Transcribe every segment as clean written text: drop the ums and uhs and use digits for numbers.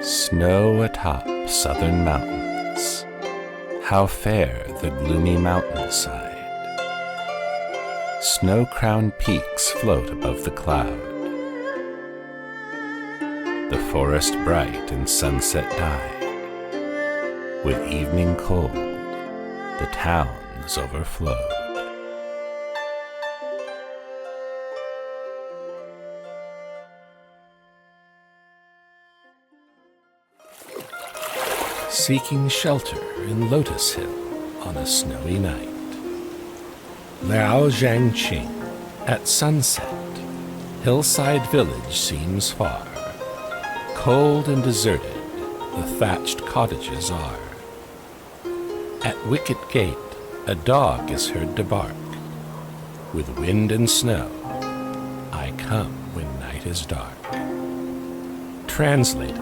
Snow atop southern mountains, how fair the gloomy mountainside. Snow-crowned peaks float above the cloud. The forest bright in sunset dyed. With evening cold, the towns overflowed. Seeking shelter in Lotus Hill on a snowy night. Yuanchong, at sunset, hillside village seems far. Cold and deserted, the thatched cottages are. At wicket gate, a dog is heard to bark. With wind and snow, I come when night is dark. Translated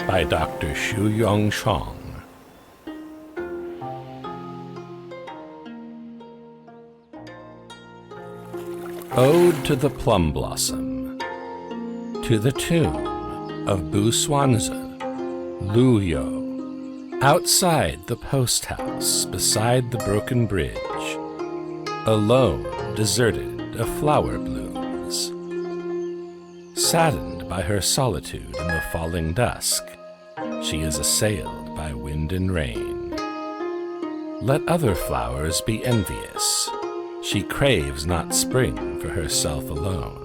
by Dr. Yuanchong. Ode to the Plum Blossom, to the tune of Bu Swanza, Lu Yo. Outside the post house, beside the broken bridge, alone, deserted, a flower blooms. Saddened by her solitude in the falling dusk, she is assailed by wind and rain. Let other flowers be envious. She craves not spring for herself alone.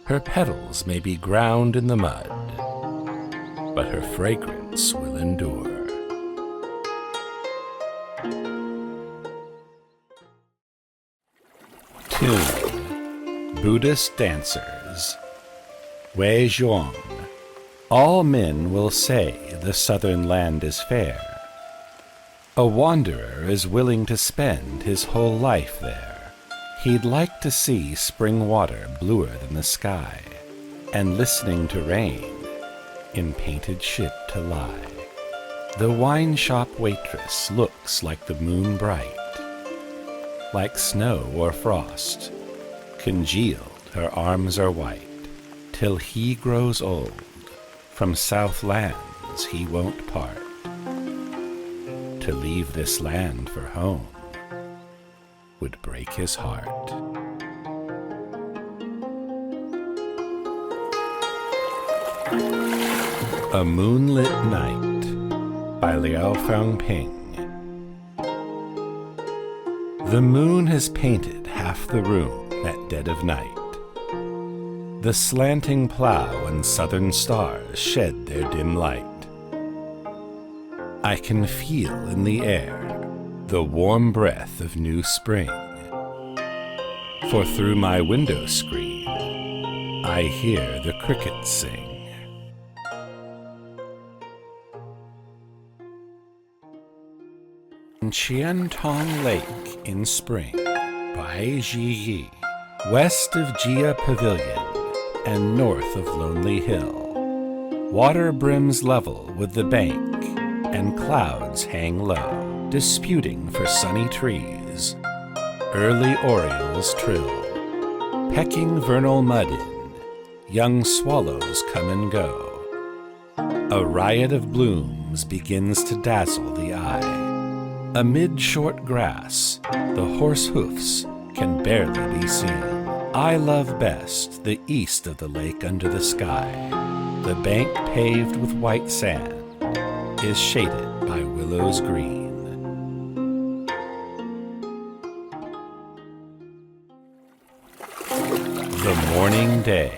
Her petals may be ground in the mud, but her fragrance will endure. Tune. Buddhist dancers. Wei Zhuang. All men will say the southern land is fair. A wanderer is willing to spend his whole life there. He'd like to see spring water bluer than the sky, and listening to rain in painted ship to lie. The wine shop waitress looks like the moon bright, like snow or frost. Congealed her arms are white, till he grows old. From south lands he won't part. To leave this land for home would break his heart. A Moonlit Night by Liao Fangping. The moon has painted half the room at dead of night. The slanting plough and southern stars shed their dim light. I can feel in the air the warm breath of new spring. For through my window screen I hear the crickets sing. Qiantong Lake in spring by Ji, west of Jia Pavilion and north of Lonely Hill. Water brims level with the bank, and clouds hang low, disputing for sunny trees. Early orioles trill, pecking vernal mud in, young swallows come and go. A riot of blooms begins to dazzle the eye. Amid short grass, the horse hoofs can barely be seen. I love best the east of the lake under the sky. The bank paved with white sand is shaded by willows green. The morning day,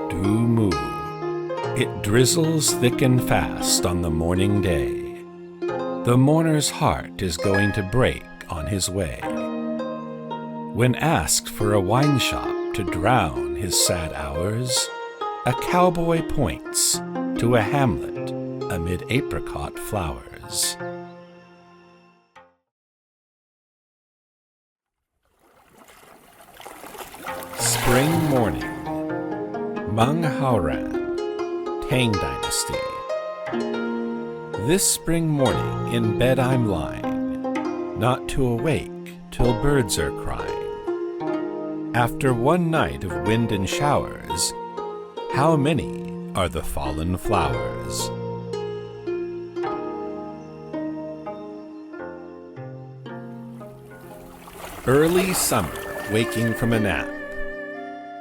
du mu. It drizzles thick and fast on the morning day. The mourner's heart is going to break on his way. When asked for a wine shop to drown his sad hours, a cowboy points to a hamlet amid apricot flowers. Spring morning, Meng Haoran, Tang Dynasty. This spring morning in bed I'm lying, not to awake till birds are crying. After one night of wind and showers, how many are the fallen flowers? Early summer, waking from a nap.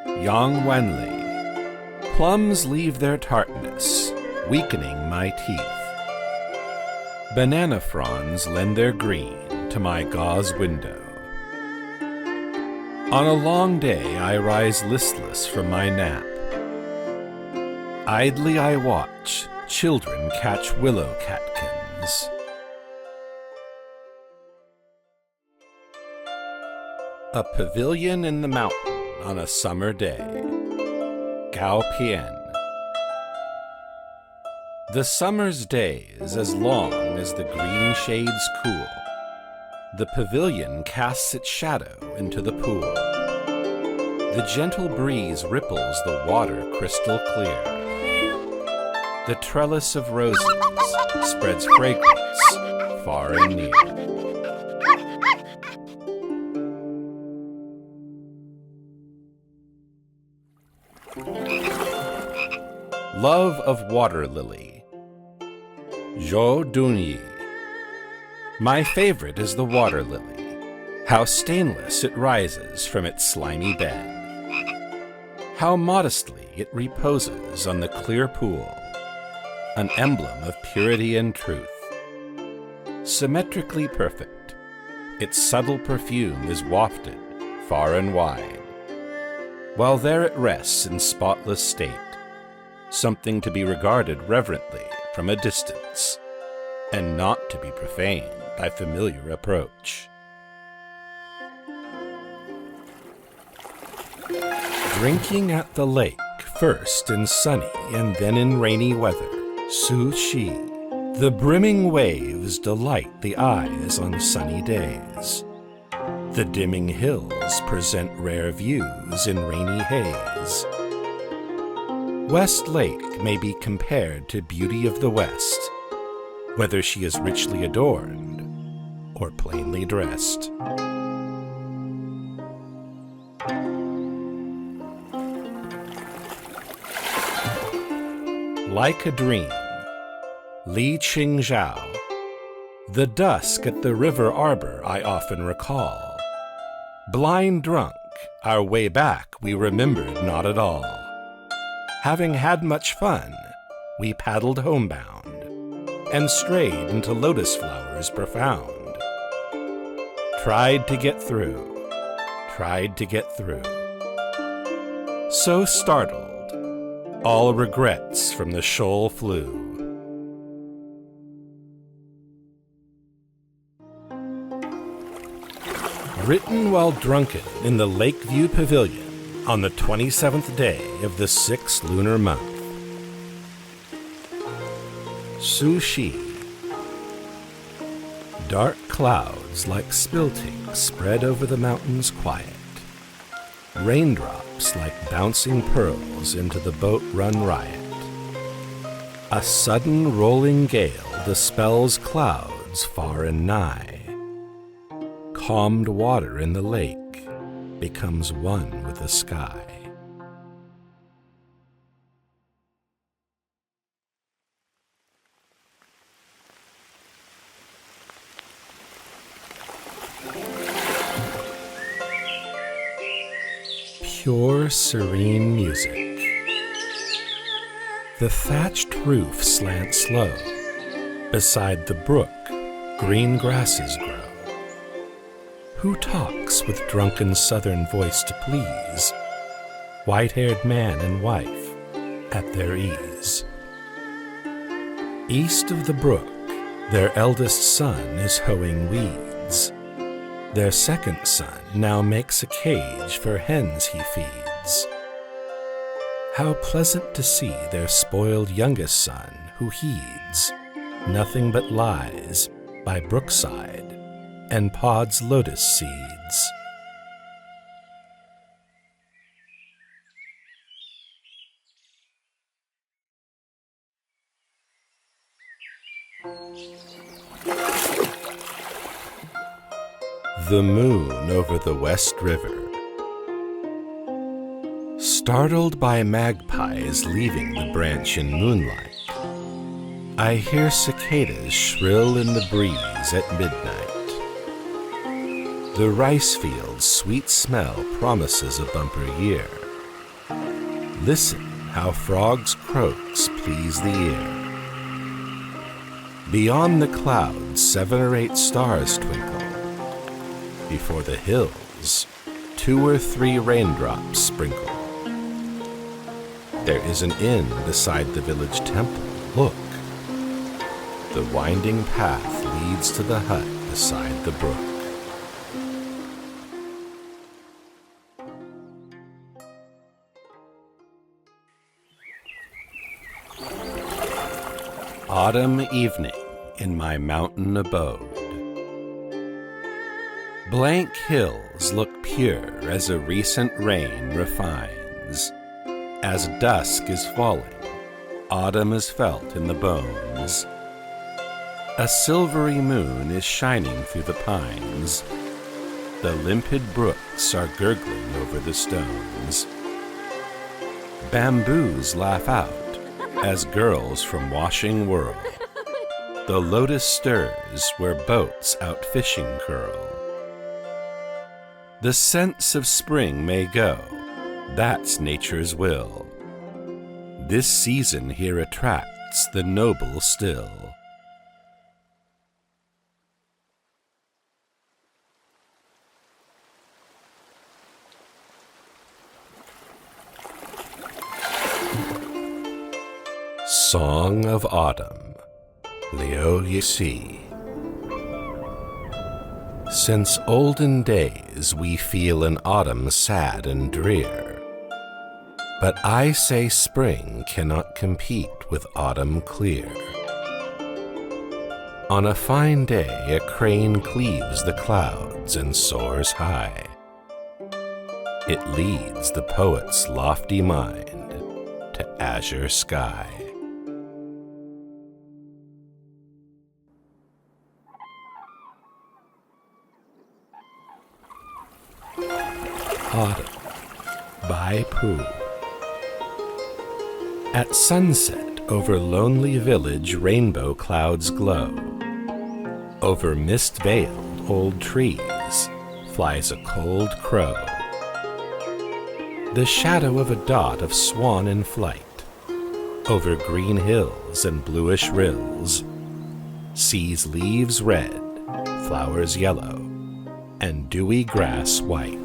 Yang Wenli. Plums leave their tartness, weakening my teeth. Banana fronds lend their green to my gauze window. On a long day I rise listless from my nap. Idly I watch children catch willow catkins. A pavilion in the mountain on a summer day. Gao Pian. The summer's day is as long as the green shades cool. The pavilion casts its shadow into the pool. The gentle breeze ripples the water crystal clear. The trellis of roses spreads fragrance far and near. Love of water lily. Zhou Dunyi. My favorite is the water lily. How stainless it rises from its slimy bed. How modestly it reposes on the clear pool, an emblem of purity and truth. Symmetrically perfect, its subtle perfume is wafted far and wide. While there it rests in spotless state, something to be regarded reverently from a distance, and not to be profaned by familiar approach. Drinking at the lake, first in sunny and then in rainy weather, Su Shi. The brimming waves delight the eyes on sunny days. The dimming hills present rare views in rainy haze. West Lake may be compared to Beauty of the West, whether she is richly adorned or plainly dressed. Like a dream, Li Qingzhao. The dusk at the river arbor I often recall. Blind drunk, our way back we remembered not at all. Having had much fun, we paddled homebound, and strayed into lotus flowers profound. Tried to get through. So startled, all regrets from the shoal flew. Written while drunken in the Lakeview Pavilion on the 27th day of the 6th lunar month. Su Shi. Dark clouds like spilting spread over the mountains quiet. Raindrops like bouncing pearls into the boat run riot. A sudden rolling gale dispels clouds far and nigh. Calmed water in the lake becomes one with the sky. Pure, serene music. The thatched roof slants low. Beside the brook, green grasses grow. Who talks with drunken southern voice to please? White-haired man and wife at their ease. East of the brook, their eldest son is hoeing weeds. Their second son now makes a cage for hens he feeds. How pleasant to see their spoiled youngest son who heeds nothing but lies by brookside and pods lotus seeds. The moon over the West River. Startled by magpies leaving the branch in moonlight, I hear cicadas shrill in the breeze at midnight. The rice field's sweet smell promises a bumper year. Listen how frogs' croaks please the ear. Beyond the clouds 7 or 8 stars twinkle. Before the hills 2 or 3 raindrops sprinkle. There is an inn beside the village temple. Look, the winding path leads to the hut beside the brook. Autumn evening in my mountain abode. Blank hills look pure as a recent rain refines. As dusk is falling, autumn is felt in the bones. A silvery moon is shining through the pines. The limpid brooks are gurgling over the stones. Bamboos laugh out as girls from washing whirl. The lotus stirs where boats out fishing curl. The sense of spring may go, that's nature's will. This season here attracts the noble still. Song of Autumn, Liu Yixi. Since olden days we feel an autumn sad and drear, but I say spring cannot compete with autumn clear. On a fine day a crane cleaves the clouds and soars high. It leads the poet's lofty mind to azure sky. Autumn by Pooh. At sunset over lonely village rainbow clouds glow. Over mist-veiled old trees flies a cold crow. The shadow of a dot of swan in flight. Over green hills and bluish rills sees leaves red, flowers yellow, and dewy grass white.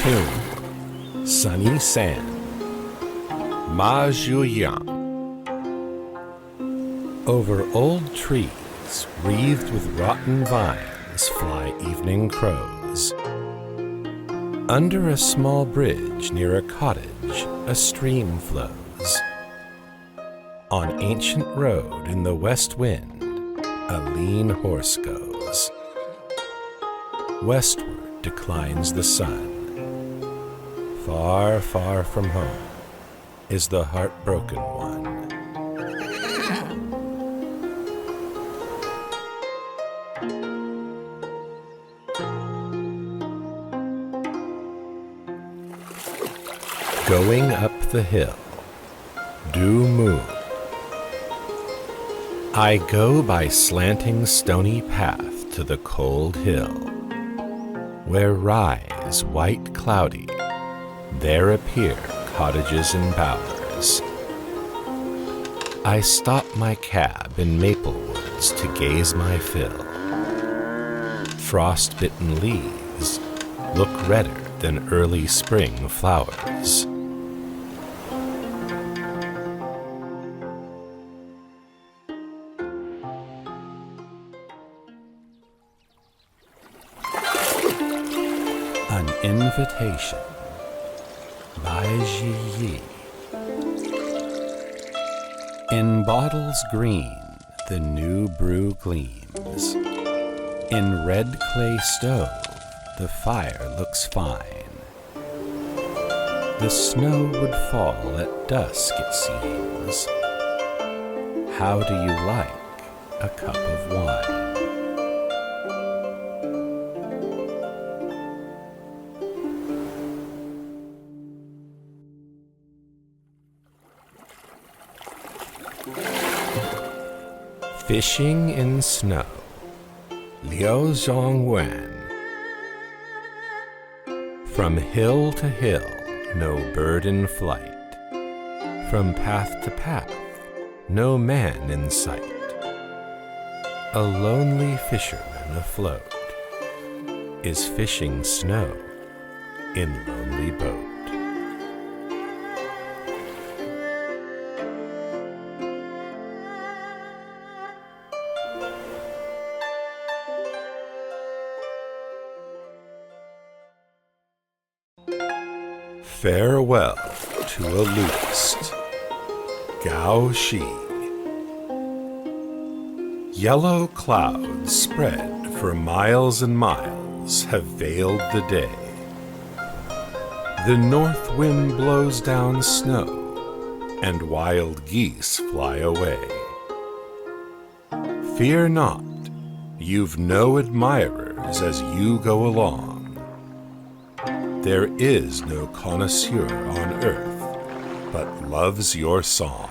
Tune, Sunny Sand, Ma Zhuliang. Over old trees, wreathed with rotten vines, fly evening crows. Under a small bridge near a cottage, a stream flows. On ancient road in the west wind, a lean horse goes. Westward declines the sun. Far, far from home is the heartbroken one. Going up the hill, due moon. I go by slanting stony path to the cold hill, where rise white cloudy, there appear cottages and bowers. I stop my cab in maple woods to gaze my fill. Frost-bitten leaves look redder than early spring flowers. An Invitation by Ji Yi. In bottles green the new brew gleams. In red clay stove the fire looks fine. The snow would fall at dusk, it seems. How do you like a cup of wine? Fishing in snow. Liu Zhongwen. From hill to hill, no bird in flight. From path to path, no man in sight. A lonely fisherman afloat is fishing snow in lonely boat. Farewell to a lutist. Gao Shi. Yellow clouds spread for miles and miles have veiled the day. The north wind blows down snow, and wild geese fly away. Fear not, you've no admirers as you go along. There is no connoisseur on earth but loves your song.